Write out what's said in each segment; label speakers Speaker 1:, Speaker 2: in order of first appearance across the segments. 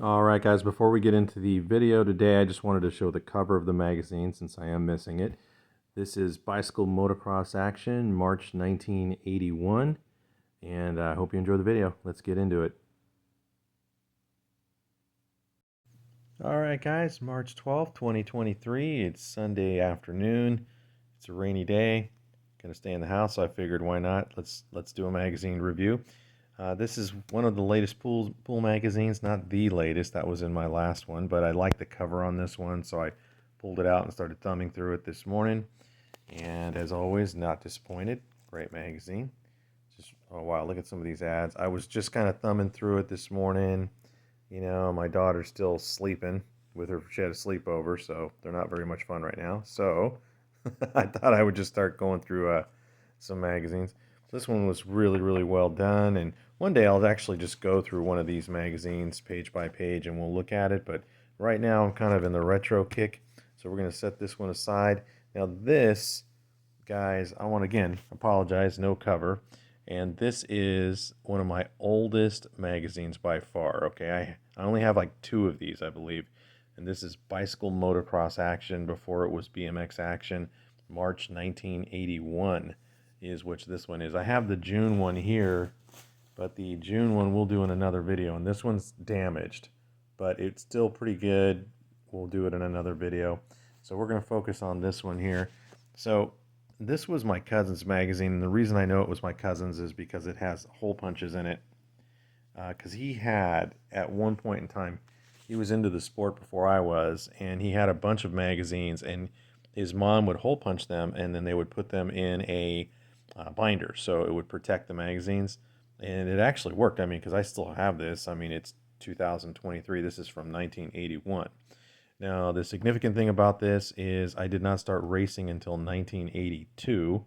Speaker 1: Alright guys, before we get into the video today, I just wanted to show the cover of the magazine since I am missing it. This is Bicycle Motocross Action, March 1981, and I hope you enjoy the video. Let's get into it. Alright guys, March 12th, 2023. It's Sunday afternoon. It's a rainy day. Gonna stay in the house, so I figured why not? Let's do a magazine review. This is one of the latest pool magazines, not the latest, that was in my last one, but I like the cover on this one, so I pulled it out and started thumbing through it this morning. And as always, not disappointed. Great magazine. Just, oh wow, look at some of these ads. I was just kind of thumbing through it this morning. You know, my daughter's still sleeping with her, she had a sleepover, so they're not very much fun right now. So I thought I would just start going through some magazines. This one was really well done, and one day I'll actually just go through one of these magazines page by page and we'll look at it, but right now I'm kind of in the retro kick, so we're going to set this one aside. Now this, guys, I want to again apologize, no cover, and this is one of my oldest magazines by far. Okay, I only have like 2 of these, I believe, and this is Bicycle Motocross Action, before it was BMX Action, March 1981 is which this one is. I have the June one here, but the June one we'll do in another video, and this one's damaged, but it's still pretty good. We'll do it in another video. So we're going to focus on this one here. So this was my cousin's magazine, and the reason I know it was my cousin's is because it has hole punches in it. Because he had, at one point in time, he was into the sport before I was, and he had a bunch of magazines, and his mom would hole punch them, and then they would put them in a binder, so it would protect the magazines, and it actually worked. I mean, because I still have this. I mean, it's 2023. This is from 1981. Now, the significant thing about this is I did not start racing until 1982.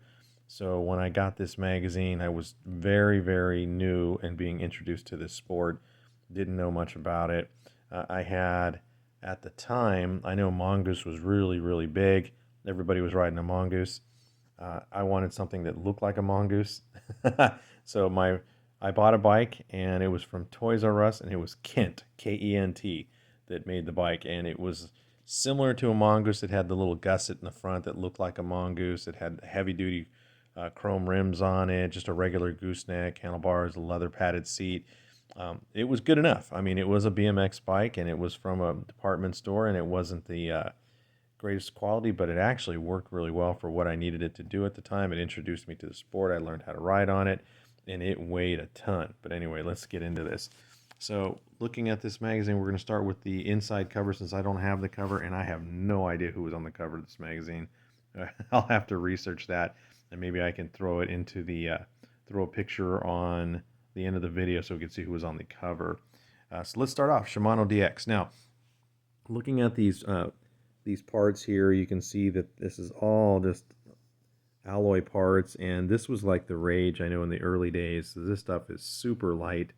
Speaker 1: So when I got this magazine, I was very new and being introduced to this sport. Didn't know much about it. I had, at the time, I know Mongoose was really big. Everybody was riding a Mongoose. I wanted something that looked like a mongoose. So I bought a bike, and it was from Toys R Us, and it was Kent, K-E-N-T, that made the bike. And it was similar to a mongoose. It had the little gusset in the front that looked like a mongoose. It had heavy-duty chrome rims on it, just a regular gooseneck, handlebars, a leather padded seat. It was good enough. I mean, it was a BMX bike, and it was from a department store, and it wasn't the greatest quality, but it actually worked really well for what I needed it to do at the time. It introduced me to the sport. I learned how to ride on it, and it weighed a ton. But anyway, let's get into this. So looking at this magazine, we're going to start with the inside cover, since I don't have the cover, and I have no idea who was on the cover of this magazine. I'll have to research that, and maybe I can throw it into the throw a picture on the end of the video so we can see who was on the cover. So let's start off, Shimano DX. Now, looking at these parts here, you can see that this is all just alloy parts, and this was like the rage, I know, in the early days. So this stuff is super light.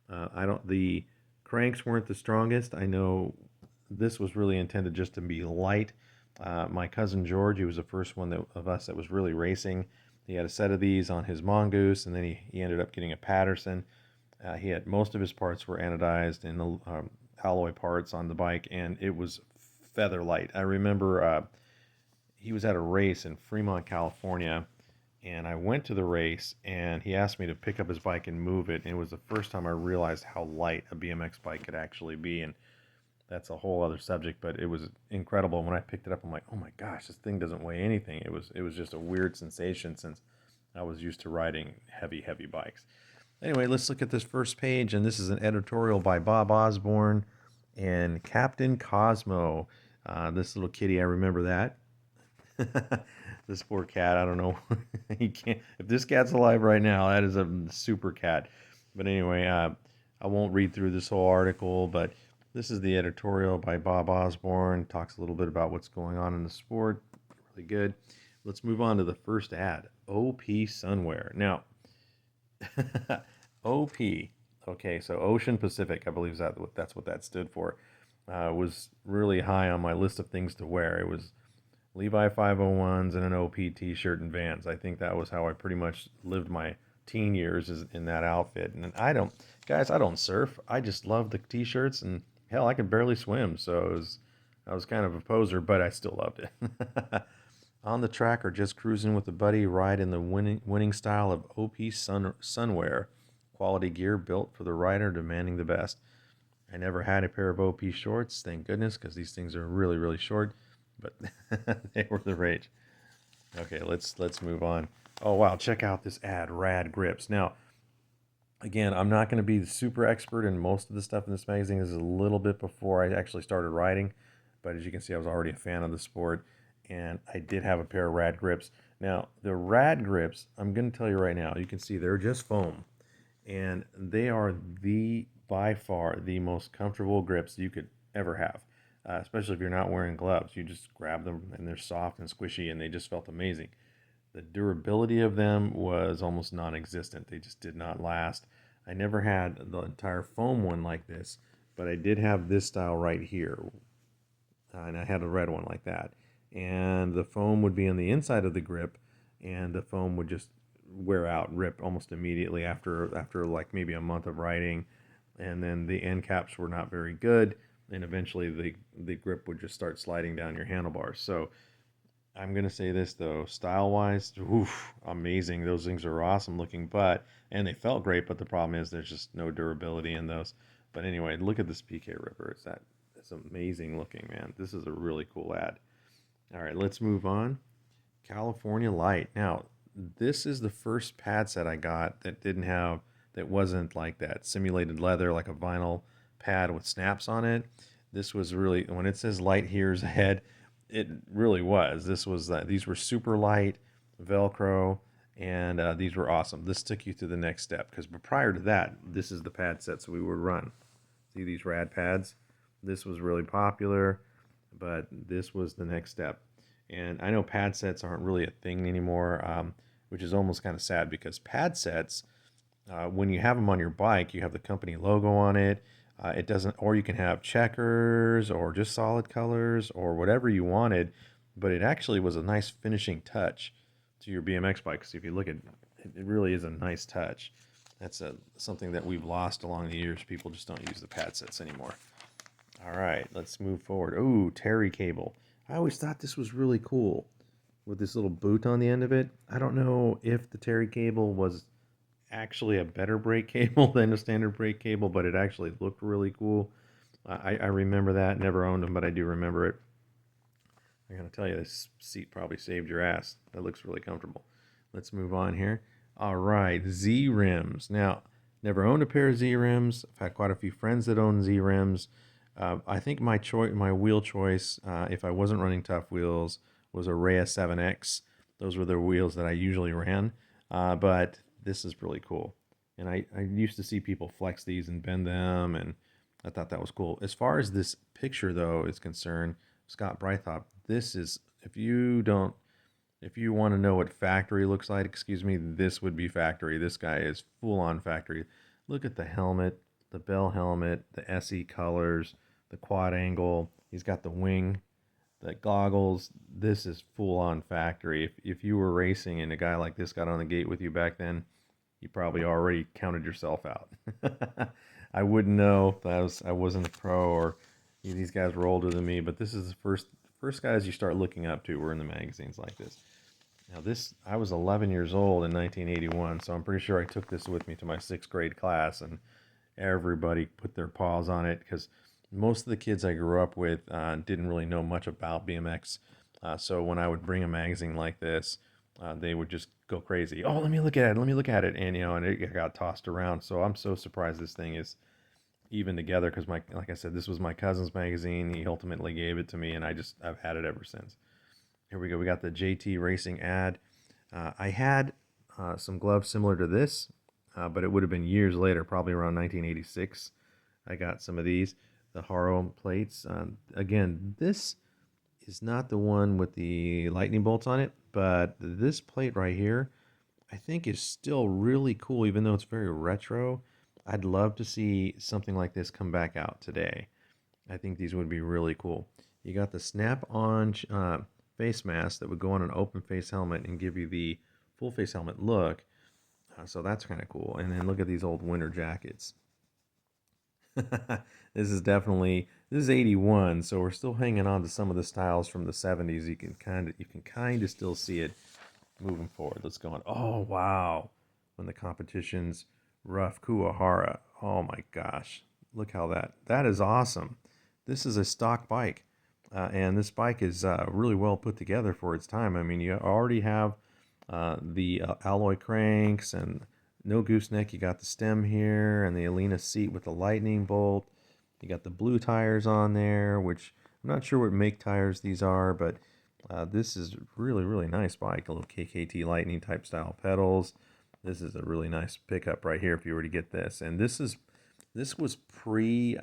Speaker 1: The cranks weren't the strongest. I know this was really intended just to be light. My cousin George, he was the first one of us that was really racing. He had a set of these on his Mongoose, and then he ended up getting a Patterson. He had, most of his parts were anodized in alloy parts on the bike, and it was feather light. I remember he was at a race in Fremont, California, and I went to the race, and he asked me to pick up his bike and move it, and it was the first time I realized how light a BMX bike could actually be, and that's a whole other subject, but it was incredible. When I picked it up, I'm like, oh my gosh, this thing doesn't weigh anything. It was just a weird sensation, since I was used to riding heavy bikes. Anyway, let's look at this first page, and this is an editorial by Bob Osborne and Captain Cosmo. This little kitty, I remember that. This poor cat, I don't know. He can't. If this cat's alive right now, that is a super cat. But anyway, I won't read through this whole article, but this is the editorial by Bob Osborne. Talks a little bit about what's going on in the sport. Really good. Let's move on to the first ad. OP Sunwear. Now, OP. Okay, so Ocean Pacific, I believe that's what that stood for. Was really high on my list of things to wear. It was Levi 501s and an OP t-shirt and Vans. I think that was how I pretty much lived my teen years, is in that outfit. And I don't surf. I just love the t-shirts and Hell, I could barely swim, so I was kind of a poser, but I still loved it. On the track or just cruising with a buddy, ride in the winning style of OP Sunwear. Quality gear built for the rider demanding the best. I never had a pair of OP shorts, thank goodness, because these things are really, really short, but they were the rage. Okay, let's move on. Oh wow, check out this ad, Rad Grips. Now, again, I'm not going to be the super expert in most of the stuff in this magazine. This is a little bit before I actually started riding, but as you can see, I was already a fan of the sport, and I did have a pair of Rad Grips. Now, the Rad Grips, I'm going to tell you right now, you can see they're just foam, and they are the by far the most comfortable grips you could ever have. Especially if you're not wearing gloves, you just grab them and they're soft and squishy, and they just felt amazing. The durability of them was almost non-existent. They just did not last. I never had the entire foam one like this, but I did have this style right here, and I had a red one like that. And the foam would be on the inside of the grip, and the foam would just wear out, rip almost immediately after like maybe a month of riding, and then the end caps were not very good, and eventually the grip would just start sliding down your handlebars. So I'm gonna say this though, style wise, oof, amazing. Those things are awesome looking, and they felt great. But the problem is there's just no durability in those. But anyway, look at this PK Ripper. It's amazing looking, man. This is a really cool ad. All right, let's move on. California Light. Now, this is the first pad set I got that wasn't like that simulated leather, like a vinyl pad with snaps on it. This was really, when it says light here's ahead, it really was. These were super light, Velcro, and these were awesome. This took you to the next step because prior to that, this is the pad sets we would run. See these rad pads? This was really popular, but this was the next step. And I know pad sets aren't really a thing anymore, which is almost kind of sad because pad sets, when you have them on your bike, you have the company logo on it. It doesn't, or you can have checkers or just solid colors or whatever you wanted, but it actually was a nice finishing touch to your BMX bike. Because if you look at it, it really is a nice touch. That's something that we've lost along the years. People just don't use the pad sets anymore. All right, let's move forward. Ooh, Terry cable. I always thought this was really cool with this little boot on the end of it. I don't know if the Terry cable was actually a better brake cable than a standard brake cable, but it actually looked really cool. I remember that. Never owned them, but I do remember it. I gotta tell you, this seat probably saved your ass. That looks really comfortable. Let's move on here. All right, Z rims. Now, never owned a pair of Z rims. I've had quite a few friends that own Z rims. I think my wheel choice, if I wasn't running tough wheels, was a Rhea 7X. Those were the wheels that I usually ran. But this is really cool. And I used to see people flex these and bend them, and I thought that was cool. As far as this picture, though, is concerned, Scott Brythop, this is, if you want to know what factory looks like, excuse me, this would be factory. This guy is full on factory. Look at the helmet, the Bell helmet, the SE colors, the quad angle. He's got the wing, the goggles. This is full on factory. If you were racing and a guy like this got on the gate with you back then, you probably already counted yourself out. I wouldn't know if I wasn't a pro or these guys were older than me, but this is the first guys you start looking up to were in the magazines like this. Now I was 11 years old in 1981, so I'm pretty sure I took this with me to my 6th grade class, and everybody put their paws on it because most of the kids I grew up with didn't really know much about BMX. So when I would bring a magazine like this, they would just go crazy. Oh, let me look at it. Let me look at it. And, and it got tossed around. So I'm so surprised this thing is even together because like I said, this was my cousin's magazine. He ultimately gave it to me, and I've had it ever since. Here we go. We got the JT Racing ad. I had some gloves similar to this, but it would have been years later, probably around 1986. I got some of these, the Haro plates. Again, this is not the one with the lightning bolts on it, but this plate right here, I think is still really cool, even though it's very retro. I'd love to see something like this come back out today. I think these would be really cool. You got the snap-on face mask that would go on an open face helmet and give you the full face helmet look. So that's kind of cool. And then look at these old winter jackets. This is 81, so we're still hanging on to some of the styles from the 70s. You can kind of still see it moving forward. Let's go on. Oh wow. When the competition's rough Kuwahara. Oh my gosh. Look how that is awesome. This is a stock bike. And this bike is really well put together for its time. I mean, you already have the alloy cranks and no gooseneck. You got the stem here and the Alina seat with the lightning bolt. You got the blue tires on there, which I'm not sure what make tires these are, but this is really, really nice bike. A little KKT Lightning type style pedals. This is a really nice pickup right here if you were to get this. And this was pre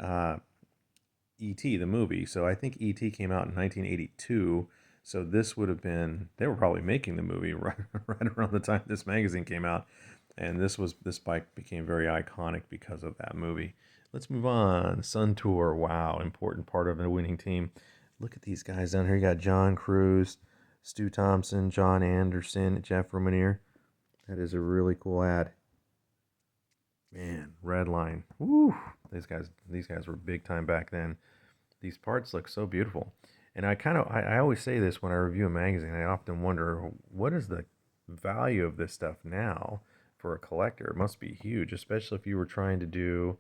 Speaker 1: E.T. the movie, so I think E.T. came out in 1982. So this would have been they were probably making the movie right around the time this magazine came out, and this bike became very iconic because of that movie. Let's move on. Sun Tour, wow, important part of a winning team. Look at these guys down here. You got John Cruz, Stu Thompson, John Anderson, Jeff Romanier. That is a really cool ad. Man, Redline. Woo! These guys were big time back then. These parts look so beautiful. And I always say this when I review a magazine. I often wonder what is the value of this stuff now for a collector? It must be huge, especially if you were trying to do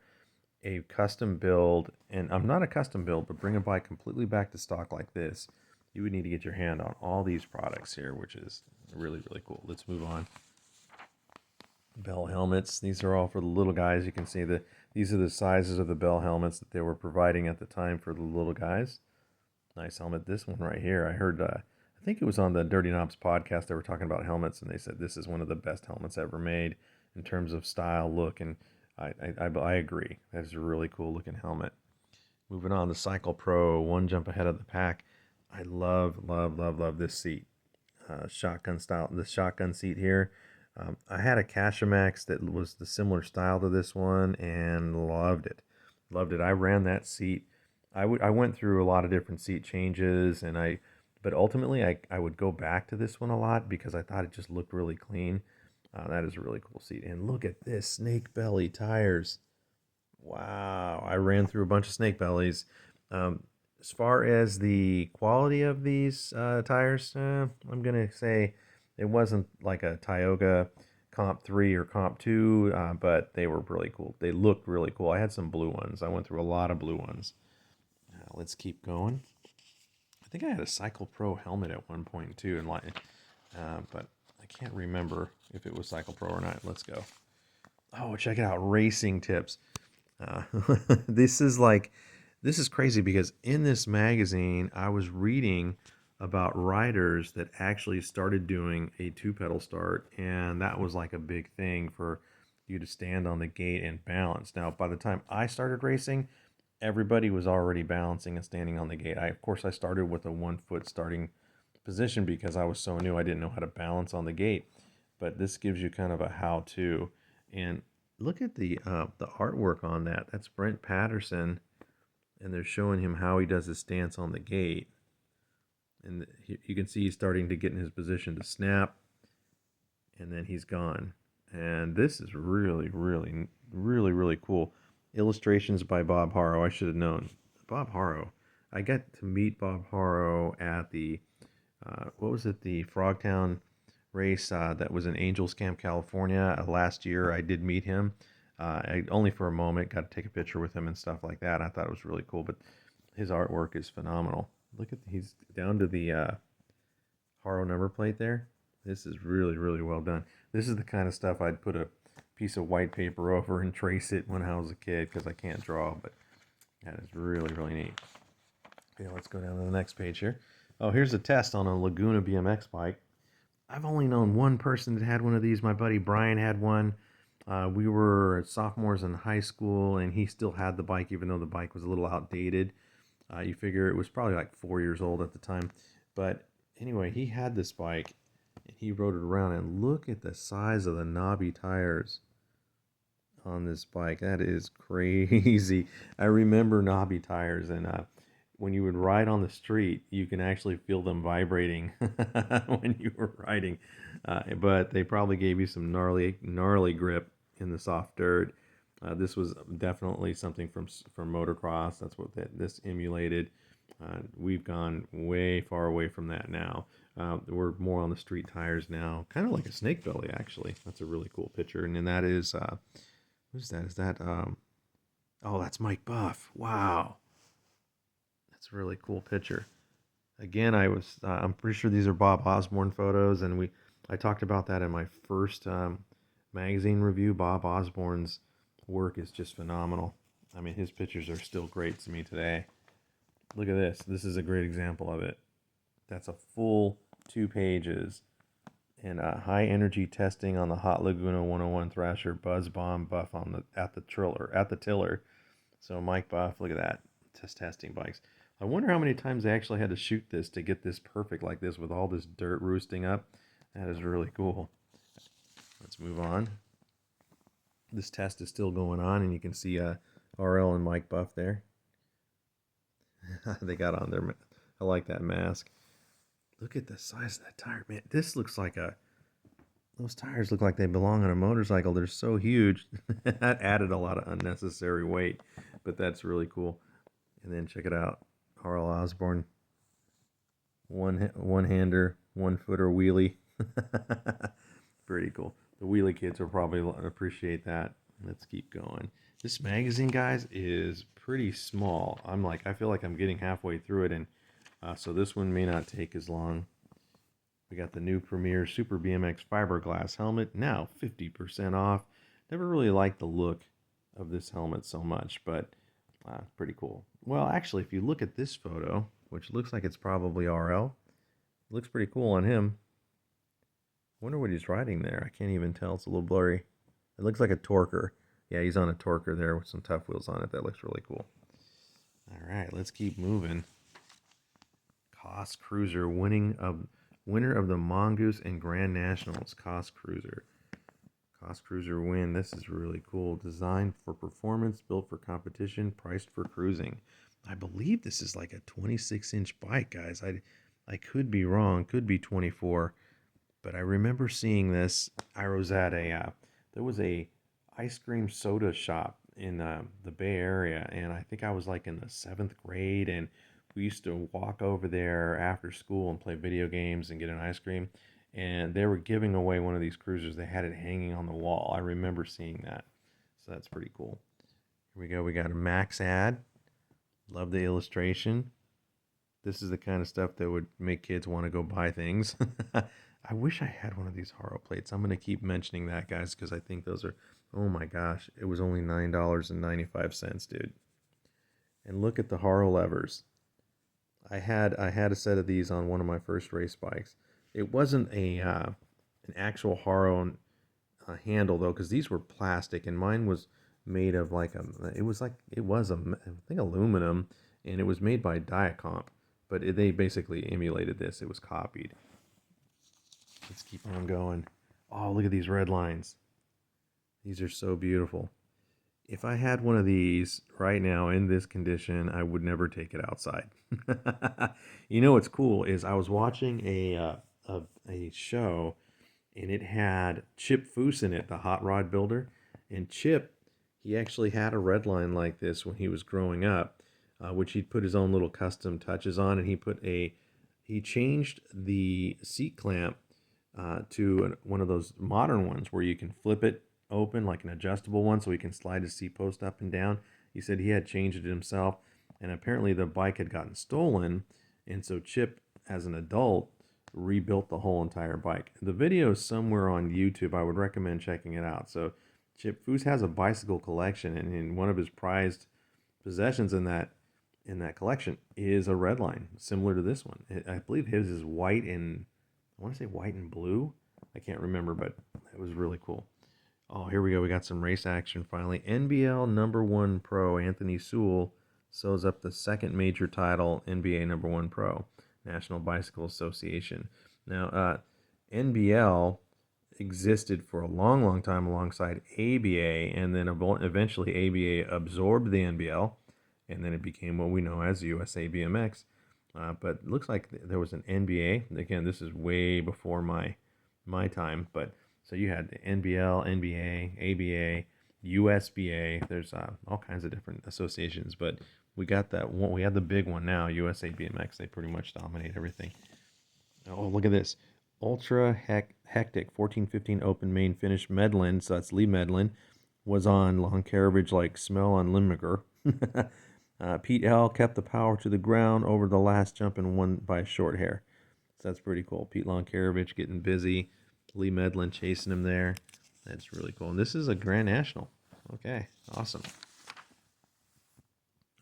Speaker 1: a custom build. And I'm not a custom build, but bring a bike completely back to stock like this. You would need to get your hand on all these products here, which is really, really cool. Let's move on. Bell helmets. These are all for the little guys. You can see that these are the sizes of the Bell helmets that they were providing at the time for the little guys. Nice helmet. This one right here, I heard, I think it was on the Dirty Knobs podcast. They were talking about helmets, and they said this is one of the best helmets ever made in terms of style, look, and I agree. That is a really cool looking helmet. Moving on, the Cycle Pro, one jump ahead of the pack. I love, love, love, love this seat. Shotgun style, the shotgun seat here. I had a Cashamax that was the similar style to this one and loved it. Loved it. I ran that seat. I went through a lot of different seat changes but ultimately I would go back to this one a lot because I thought it just looked really clean. That is a really cool seat. And look at this, snake belly tires. Wow. I ran through a bunch of snake bellies. As far as the quality of these tires, I'm going to say it wasn't like a Tioga Comp 3 or Comp 2, but they were really cool. They looked really cool. I had some blue ones. I went through a lot of blue ones. Let's keep going. I think I had a Cycle Pro helmet at one point too, but I can't remember if it was Cycle Pro or not. Let's go. Oh, check it out, racing tips. Uh, this is like, this is crazy because in this magazine, I was reading about riders that actually started doing a two-pedal start, and that was like a big thing for you to stand on the gate and balance. Now, by the time I started racing, everybody was already balancing and standing on the gate. Of course, I started with a 1 foot starting position because I was so new. I didn't know how to balance on the gate, but this gives you kind of a how-to. And look at the artwork on that. That's Brent Patterson, and they're showing him how he does his stance on the gate. And you can see he's starting to get in his position to snap, and then he's gone. And this is really, really, really, really cool. Illustrations by Bob Harrow. I should have known. Bob Harrow. I got to meet Bob Harrow at the, what was it, the Frogtown race that was in Angels Camp, California. Last year I did meet him. Only for a moment, got to take a picture with him and stuff like that. I thought it was really cool, but his artwork is phenomenal. Look at, he's down to the Harrow number plate there. This is really, really well done. This is the kind of stuff I'd put a piece of white paper over and trace it when I was a kid because I can't draw, but that is really, really neat. Okay, let's go down to the next page here. Oh, here's a test on a Laguna BMX bike. I've only known one person that had one of these. My buddy Brian had one. We were sophomores in high school, and he still had the bike, even though the bike was a little outdated. You figure it was probably like 4 years old at the time. But anyway, he had this bike, and he rode it around, and look at the size of the knobby tires on this bike. That is crazy. I remember knobby tires, and when you would ride on the street, you can actually feel them vibrating when you were riding. But they probably gave you some gnarly grip in the soft dirt. This was definitely something from motocross. That's what this emulated. We've gone way far away from that now. We're more on the street tires now, kind of like a snake belly, actually. That's a really cool picture. And then that is, who's that? Is that, oh, that's Mike Buff. Wow. That's a really cool picture. Again, I'm pretty sure these are Bob Osborne photos, and I talked about that in my first magazine review. Bob Osborne's work is just phenomenal. I mean, his pictures are still great to me today. Look at this. This is a great example of it. That's a full 2 pages and high energy testing on the Hot Laguna 101 Thrasher Buzz Bomb Buff on at the tiller. So Mike Buff, look at that, just testing bikes. I wonder how many times they actually had to shoot this to get this perfect like this with all this dirt roosting up. That is really cool. Let's move on. This test is still going on, and you can see RL and Mike Buff there. They got on their. I like that mask. Look at the size of that tire, man. This looks like those tires look like they belong on a motorcycle. They're so huge. That added a lot of unnecessary weight, but that's really cool. And then check it out. R.L. Osborne. One-hander, one-footer wheelie. Pretty cool. The wheelie kids will probably appreciate that. Let's keep going. This magazine, guys, is pretty small. I feel like I'm getting halfway through it, and so this one may not take as long. We got the new Premier Super BMX fiberglass helmet, now 50% off. Never really liked the look of this helmet so much, but pretty cool. Well, actually, if you look at this photo, which looks like it's probably RL, looks pretty cool on him. Wonder what he's riding there. I can't even tell. It's a little blurry. It looks like a Torker. Yeah, he's on a Torker there with some tough wheels on it. That looks really cool. All right, let's keep moving. Cost Cruiser winner of the Mongoose and Grand Nationals. Cost Cruiser win. This is really cool. Designed for performance, built for competition, priced for cruising. I believe this is like a 26-inch bike, guys. I could be wrong. Could be 24. But I remember seeing this. I was at there was a ice cream soda shop in the Bay Area, and I think I was like in the 7th grade, and we used to walk over there after school and play video games and get an ice cream, and they were giving away one of these cruisers. They had it hanging on the wall. I remember seeing that, so that's pretty cool. Here we go. We got a Max ad. Love the illustration. This is the kind of stuff that would make kids want to go buy things. I wish I had one of these Haro plates. I'm going to keep mentioning that, guys, because I think those are, oh my gosh, it was only $9.95, dude. And look at the Haro levers. I had a set of these on one of my first race bikes. It wasn't an actual Haro handle though, because these were plastic, and mine was made of I think aluminum, and it was made by Diacomp, but they basically emulated this. It was copied. Let's keep on going. Oh, look at these red lines. These are so beautiful. If I had one of these right now in this condition, I would never take it outside. You know what's cool is I was watching a show, and it had Chip Foose in it, the hot rod builder. And Chip, he actually had a red line like this when he was growing up, which he'd put his own little custom touches on, and he changed the seat clamp to one of those modern ones where you can flip it open, like an adjustable one, so he can slide his seat post up and down. He said he had changed it himself, and apparently the bike had gotten stolen, and so Chip, as an adult, rebuilt the whole entire bike. The video is somewhere on YouTube. I would recommend checking it out. So Chip Foose has a bicycle collection, and in one of his prized possessions in that collection is a red line similar to this one. I believe his is white and I want to say white and blue. I can't remember, but it was really cool. Oh, here we go. We got some race action finally. NBL number 1 pro Anthony Sewell sews up the second major title, NBA number 1 pro, National Bicycle Association. Now, NBL existed for a long, long time alongside ABA, and then eventually ABA absorbed the NBL, and then it became what we know as USA BMX. But it looks like there was an NBA. Again, this is way before my time, but so you had the NBL, NBA, ABA, USBA. There's all kinds of different associations, but we got that one. We have the big one now, USA BMX. They pretty much dominate everything. Oh, look at this. Ultra hectic 14-15 open main finish. Medlin, so that's Lee Medlin, was on Long Carriage like smell on Limericker. Pete L kept the power to the ground over the last jump and won by a short hair. So that's pretty cool. Pete Lonkarovich getting busy. Lee Medlin chasing him there. That's really cool. And this is a Grand National. Okay, awesome.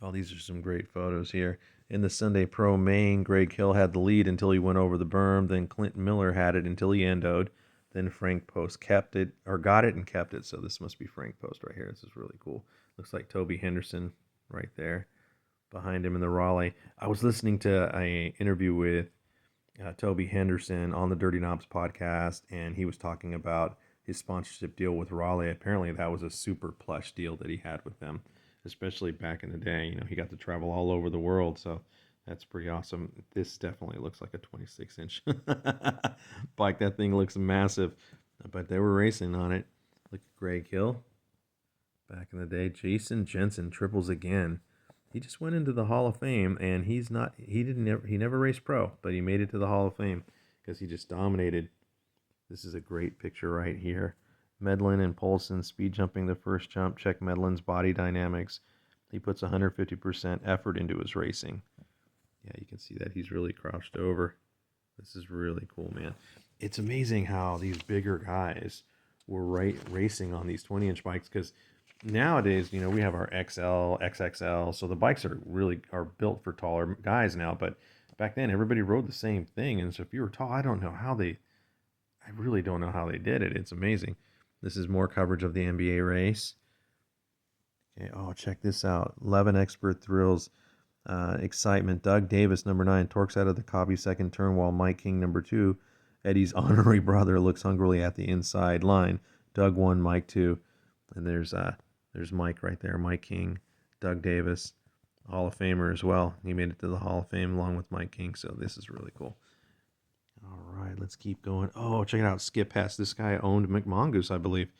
Speaker 1: Oh, these are some great photos here. In the Sunday Pro main, Greg Hill had the lead until he went over the berm. Then Clinton Miller had it until he endoed. Then Frank Post kept it, or got it and kept it. So this must be Frank Post right here. This is really cool. Looks like Toby Henderson right there behind him in the Raleigh. I was listening to an interview with Toby Henderson on the Dirty Knobs podcast, and he was talking about his sponsorship deal with Raleigh. Apparently, that was a super plush deal that he had with them, especially back in the day. You know, he got to travel all over the world, so that's pretty awesome. This definitely looks like a 26-inch bike. That thing looks massive, but they were racing on it. Look at Greg Hill back in the day. Jason Jensen triples again. He just went into the Hall of Fame, and he never raced pro, but he made it to the Hall of Fame because he just dominated. This is a great picture right here. Medlin and Polson speed jumping the first jump. Check Medlin's body dynamics. He puts 150% effort into his racing. Yeah, you can see that he's really crouched over. This is really cool, man. It's amazing how these bigger guys were racing on these 20-inch bikes, because nowadays, you know, we have our XL, XXL, so the bikes are built for taller guys now. But back then, everybody rode the same thing, and so if you were tall, I really don't know how they did it. It's amazing. This is more coverage of the NBA race. Okay, oh, check this out. 11 Expert Thrills, excitement. Doug Davis, number 9, torques out of the Cobby second turn, while Mike King, number 2, Eddie's honorary brother, looks hungrily at the inside line. Doug 1, Mike 2, and there's Mike right there. Mike King, Doug Davis, Hall of Famer as well. He made it to the Hall of Fame along with Mike King, so this is really cool. All right, let's keep going. Oh, check it out. Skip Hess. This guy owned McMongoose, I believe.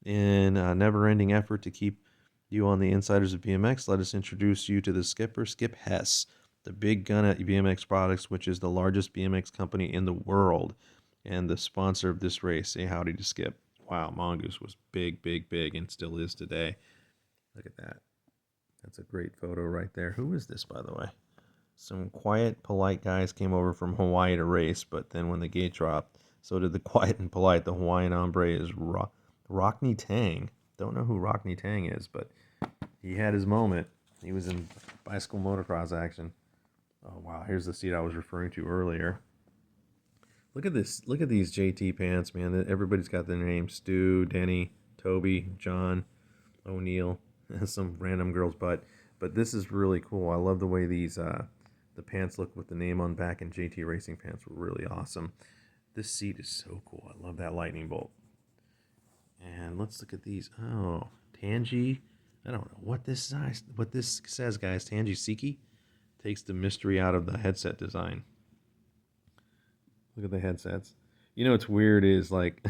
Speaker 1: In a never-ending effort to keep you on the insiders of BMX, let us introduce you to the skipper, Skip Hess, the big gun at BMX Products, which is the largest BMX company in the world, and the sponsor of this race. Say howdy to Skip. Wow, Mongoose was big, big, big, and still is today. Look at that. That's a great photo right there. Who is this, by the way? Some quiet, polite guys came over from Hawaii to race, but then when the gate dropped, so did the quiet and polite. The Hawaiian hombre is Rockney Tang. Don't know who Rockney Tang is, but he had his moment. He was in bicycle motocross action. Oh, wow. Here's the seat I was referring to earlier. Look at this. Look at these JT pants, man. Everybody's got their names. Stu, Denny, Toby, John, O'Neill, some random girl's butt. But this is really cool. I love the way these the pants look with the name on back, and JT Racing pants were really awesome. This seat is so cool. I love that lightning bolt. And let's look at these. Oh, Tanji. I don't know what this says, guys. Tanji Siki takes the mystery out of the headset design. Look at the headsets. You know what's weird is, like,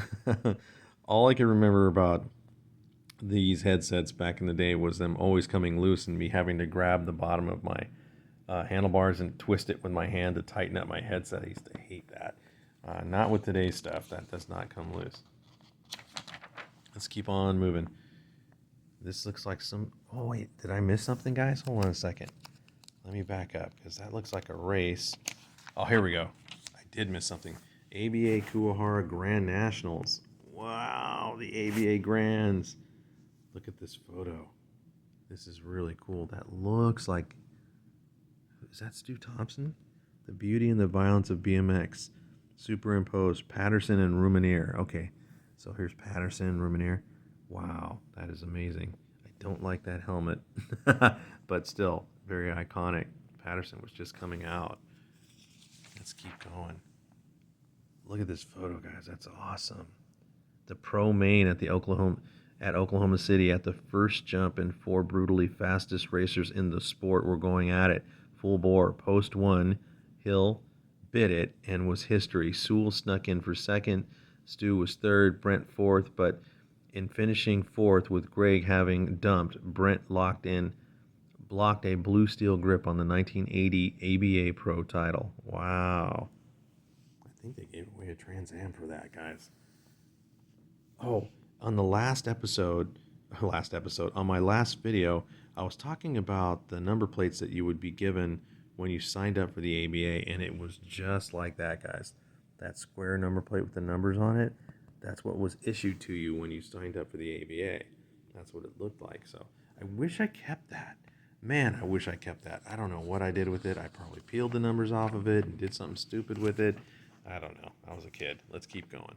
Speaker 1: all I can remember about these headsets back in the day was them always coming loose and me having to grab the bottom of my handlebars and twist it with my hand to tighten up my headset. I used to hate that. Not with today's stuff. That does not come loose. Let's keep on moving. This looks like some... Oh, wait. Did I miss something, guys? Hold on a second. Let me back up, because that looks like a race. Oh, here we go. I did miss something. ABA Kuwahara Grand Nationals. Wow, the ABA Grands. Look at this photo. This is really cool. That looks like... Is that Stu Thompson? The beauty and the violence of BMX. Superimposed Patterson and Rumanier. Okay, so here's Patterson, Rumanier. Wow, that is amazing. I don't like that helmet, but still, very iconic. Patterson was just coming out. Let's keep going. Look at this photo, guys. That's awesome. The pro main at Oklahoma City at the first jump, and 4 brutally fastest racers in the sport were going at it. Full bore. Post 1, Hill bit it and was history. Sewell snuck in for second. Stu was third. Brent fourth, but in finishing fourth with Greg having dumped. Brent blocked a blue steel grip on the 1980 ABA Pro title. Wow. I think they gave away a Trans Am for that, guys. Oh, on the on my last video, I was talking about the number plates that you would be given when you signed up for the ABA, and it was just like that, guys. That square number plate with the numbers on it, that's what was issued to you when you signed up for the ABA. That's what it looked like. So I wish I kept that. Man, I wish I kept that. I don't know what I did with it. I probably peeled the numbers off of it and did something stupid with it. I don't know. I was a kid. Let's keep going.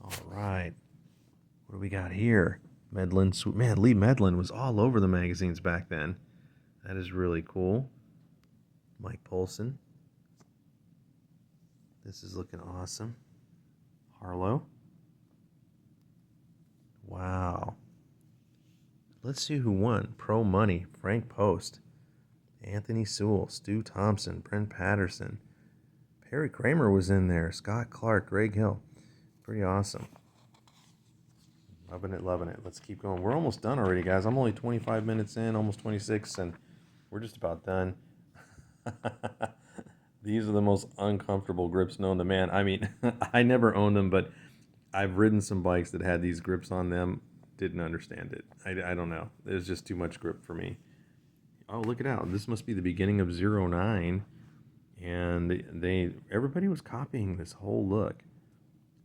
Speaker 1: All right. What do we got here? Medlin. Man, Lee Medlin was all over the magazines back then. That is really cool. Mike Polson. This is looking awesome. Harlow. Wow. Let's see who won. Pro Money. Frank Post. Anthony Sewell. Stu Thompson. Brent Patterson. Perry Kramer was in there. Scott Clark. Greg Hill. Pretty awesome. Loving it, loving it. Let's keep going. We're almost done already, guys. I'm only 25 minutes in, almost 26, and we're just about done. These are the most uncomfortable grips known to man. I mean, I never owned them, but I've ridden some bikes that had these grips on them. Didn't understand it. I don't know. There's just too much grip for me. Oh, look it out. This must be the beginning of 09, and everybody was copying this whole look.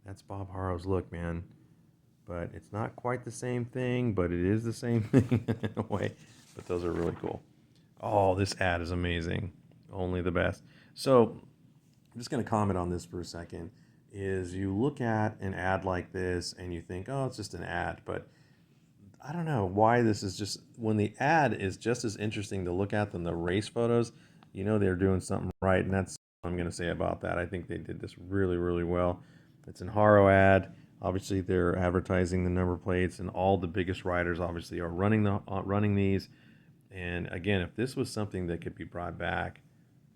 Speaker 1: That's Bob Harrow's look, man. But it's not quite the same thing, but it is the same thing in a way. But those are really cool. Oh, this ad is amazing. Only the best. So I'm just going to comment on this for a second. Is you look at an ad like this and you think, oh, it's just an ad. But I don't know why this is just, when the ad is just as interesting to look at than the race photos, you know they're doing something right. And that's what I'm going to say about that. I think they did this really, really well. It's an Haro ad. Obviously, they're advertising the number plates, and all the biggest riders obviously are running these. And again, if this was something that could be brought back,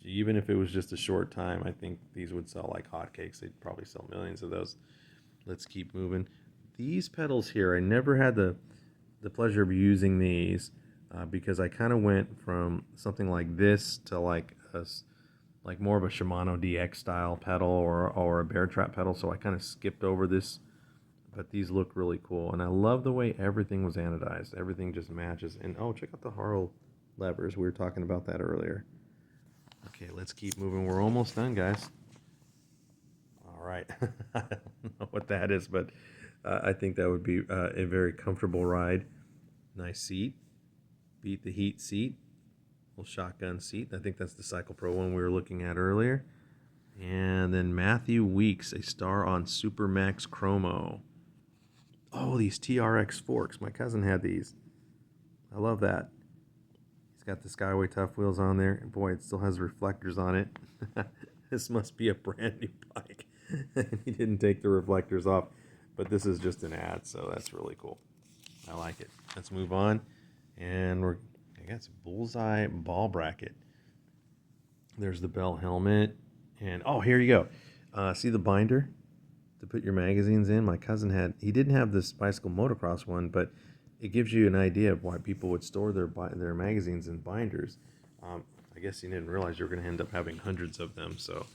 Speaker 1: even if it was just a short time, I think these would sell like hotcakes. They'd probably sell millions of those. Let's keep moving. These pedals here, I never had the pleasure of using these because I kind of went from something like this to like more of a Shimano DX style pedal or a Bear Trap pedal. So I kind of skipped over this. But these look really cool, and I love the way everything was anodized. Everything just matches. And oh, check out the Haro levers. We were talking about that earlier. Okay, let's keep moving. We're almost done, guys. All right. I don't know what that is, but I think that would be a very comfortable ride. Nice seat. Beat the heat seat. Little shotgun seat. I think that's the Cycle Pro one we were looking at earlier. And then Matthew Weeks, a star on Supermax Chromo. Oh, these TRX forks. My cousin had these. I love that. He's got the Skyway Tough wheels on there. And boy, it still has reflectors on it. This must be a brand new bike. He didn't take the reflectors off. But this is just an ad, so that's really cool. I like it. Let's move on. And I guess Bullseye ball bracket. There's the Bell helmet. And oh, here you go. See the binder to put your magazines in? My cousin he didn't have this bicycle motocross one, but it gives you an idea of why people would store their magazines in binders. I guess you didn't realize you were going to end up having hundreds of them, so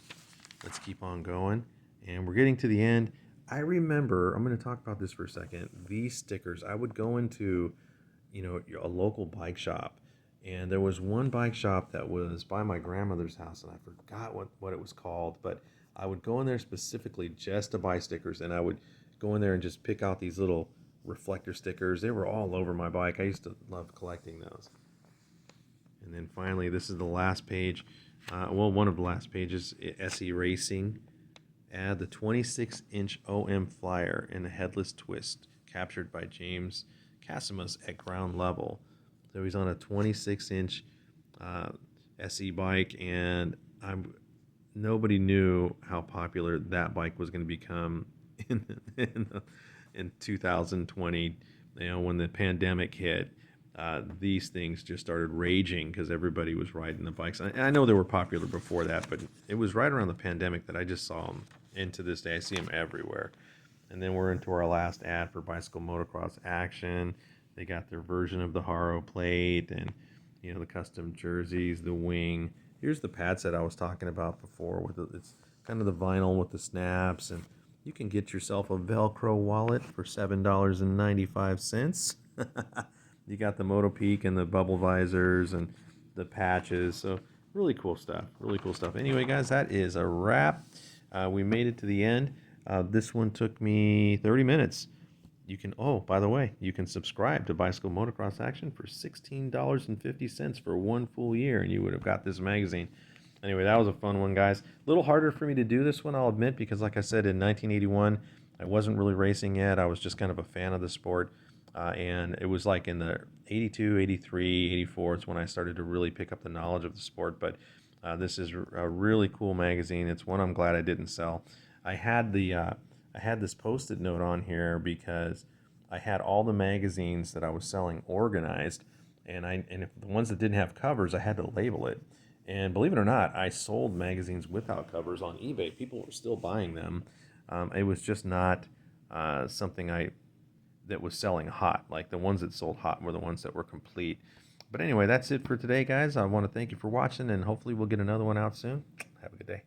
Speaker 1: let's keep on going. And we're getting to the end. I remember, I'm going to talk about this for a second, these stickers. I would go into, a local bike shop, and there was one bike shop that was by my grandmother's house, and I forgot what it was called, but I would go in there specifically just to buy stickers, and I would go in there and just pick out these little reflector stickers. They were all over my bike. I used to love collecting those. And then finally, this is the last page. One of the last pages, SE Racing. Add the 26-inch OM Flyer in a headless twist, captured by James Casimus at ground level. So he's on a 26-inch SE bike, and nobody knew how popular that bike was going to become in 2020. When the pandemic hit, these things just started raging because everybody was riding the bikes. I know they were popular before that, but it was right around the pandemic that I just saw them. And to this day, I see them everywhere. And then we're into our last ad for Bicycle Motocross Action. They got their version of the Haro plate and the custom jerseys, the wing. Here's the pad set I was talking about before. It's kind of the vinyl with the snaps, and you can get yourself a Velcro wallet for $7.95. You got the Moto Peak and the bubble visors and the patches. So really cool stuff. Really cool stuff. Anyway, guys, that is a wrap. We made it to the end. This one took me 30 minutes. You can, oh, by the way, you can subscribe to Bicycle Motocross Action for $16.50 for 1 full year, and you would have got this magazine. Anyway, that was a fun one, guys. A little harder for me to do this one, I'll admit, because like I said, in 1981, I wasn't really racing yet. I was just kind of a fan of the sport. And it was like in the 82, 83, 84, it's when I started to really pick up the knowledge of the sport. But this is a really cool magazine. It's one I'm glad I didn't sell. I had this post-it note on here because I had all the magazines that I was selling organized, and if the ones that didn't have covers, I had to label it. And believe it or not, I sold magazines without covers on eBay. People were still buying them. It was just not something that was selling hot. Like the ones that sold hot were the ones that were complete. But anyway, that's it for today, guys. I want to thank you for watching, and hopefully we'll get another one out soon. Have a good day.